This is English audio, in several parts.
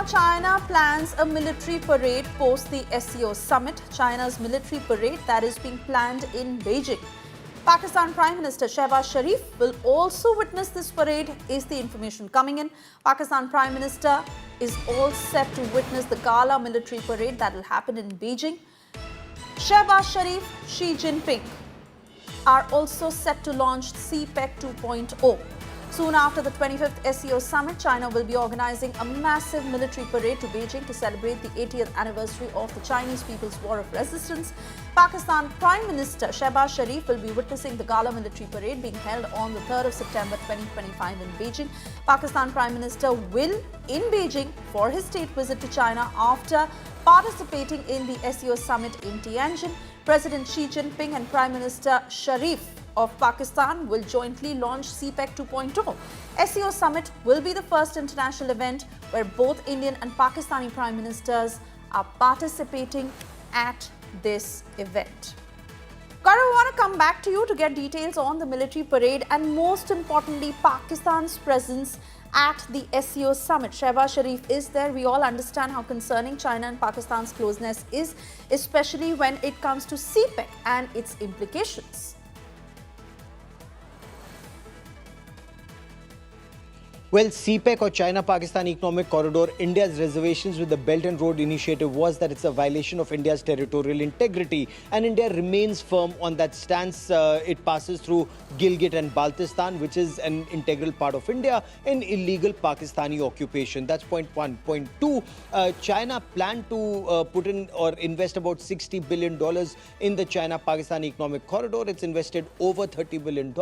China plans a military parade post the SCO summit. China's military parade that is being planned in Beijing. Pakistan Prime Minister Shahbaz Sharif will also witness this parade, is the information coming in. Pakistan Prime Minister is all set to witness the gala military parade that will happen in Beijing. Shahbaz Sharif, Xi Jinping are also set to launch CPEC 2.0. Soon after the 25th SCO summit, China will be organizing a massive military parade to Beijing to celebrate the 80th anniversary of the Chinese People's War of Resistance. Pakistan Prime Minister Shahbaz Sharif will be witnessing the gala military parade being held on the 3rd of September 2025 in Beijing. Pakistan Prime Minister will in Beijing for his state visit to China after participating in the SCO summit in Tianjin. President Xi Jinping and Prime Minister Sharif of Pakistan will jointly launch CPEC 2.0. SCO Summit will be the first international event where both Indian and Pakistani Prime Ministers are participating at this event. Gaurav, I want to come back to you to get details on the military parade and most importantly, Pakistan's presence at the SCO Summit. Shahbaz Sharif is there. We all understand how concerning China and Pakistan's closeness is, especially when it comes to CPEC and its implications. Well, CPEC or China-Pakistan Economic Corridor, India's reservations with the Belt and Road Initiative was that it's a violation of India's territorial integrity. And India remains firm on that stance. It passes through Gilgit and Baltistan, which is an integral part of India, an illegal Pakistani occupation. That's point one. Point two, China planned to put in or invest about $60 billion in the China-Pakistan Economic Corridor. It's invested over $30 billion.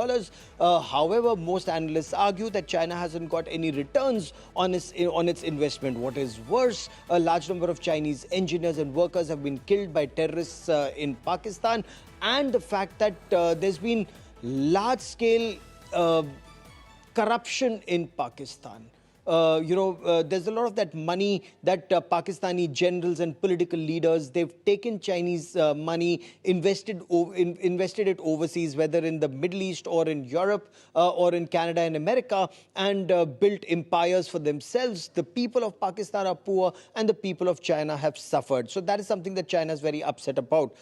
However, most analysts argue that China hasn't got any returns on its investment. What is worse, a large number of Chinese engineers and workers have been killed by terrorists in Pakistan, and the fact that there's been large-scale corruption in Pakistan. There's a lot of that money that Pakistani generals and political leaders, they've taken Chinese money, invested it overseas, whether in the Middle East or in Europe or in Canada and America, and built empires for themselves. The people of Pakistan are poor and the people of China have suffered. So that is something that China is very upset about.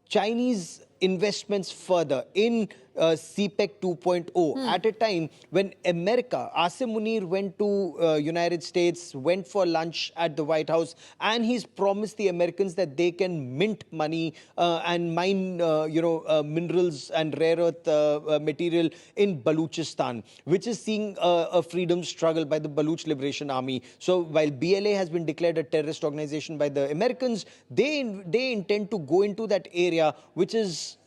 Chinese investments further in CPEC 2.0 at a time when America, Asim Munir went to United States, went for lunch at the White House, and he's promised the Americans that they can mint money and mine, minerals and rare earth material in Balochistan, which is seeing a freedom struggle by the Baloch Liberation Army. So while BLA has been declared a terrorist organization by the Americans, they intend to go into that area, which is,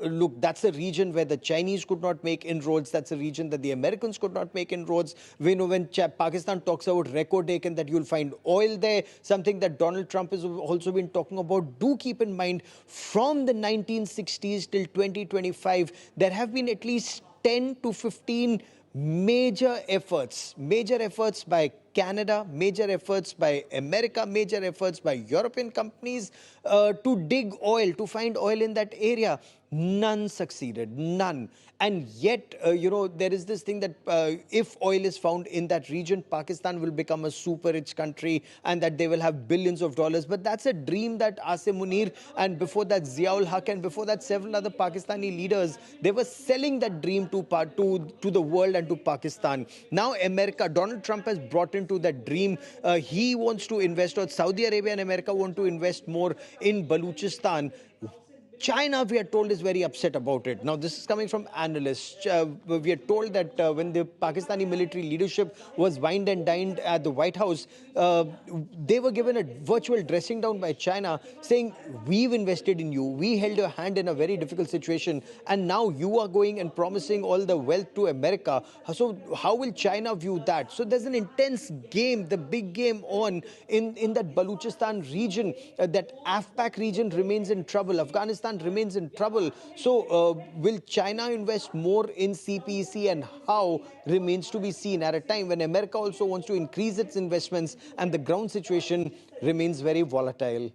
look, that's a region where the Chinese could not make inroads. That's a region that the Americans could not make inroads. We know when Pakistan talks about record taken that you'll find oil there, something that Donald Trump has also been talking about. Do keep in mind, from the 1960s till 2025, there have been at least 10 to 15 major efforts by Canada, major efforts by America, major efforts by European companies to dig oil, to find oil in that area. None succeeded, none. And yet, there is this thing that if oil is found in that region, Pakistan will become a super rich country and that they will have billions of dollars. But that's a dream that Asim Munir and before that Ziaul Haq and before that several other Pakistani leaders, they were selling that dream to the world and to Pakistan. Now America, Donald Trump has brought into that dream. He wants to invest, or Saudi Arabia and America want to invest more in Balochistan. China, we are told, is very upset about it. Now, this is coming from analysts. We are told that when the Pakistani military leadership was wined and dined at the White House, they were given a virtual dressing down by China, saying, we've invested in you, we held your hand in a very difficult situation, and now you are going and promising all the wealth to America. So how will China view that? So there's an intense game, the big game on in that Balochistan region. That AFPAC region remains in trouble. Afghanistan remains in trouble. So will China invest more in CPEC and how remains to be seen at a time when America also wants to increase its investments and the ground situation remains very volatile.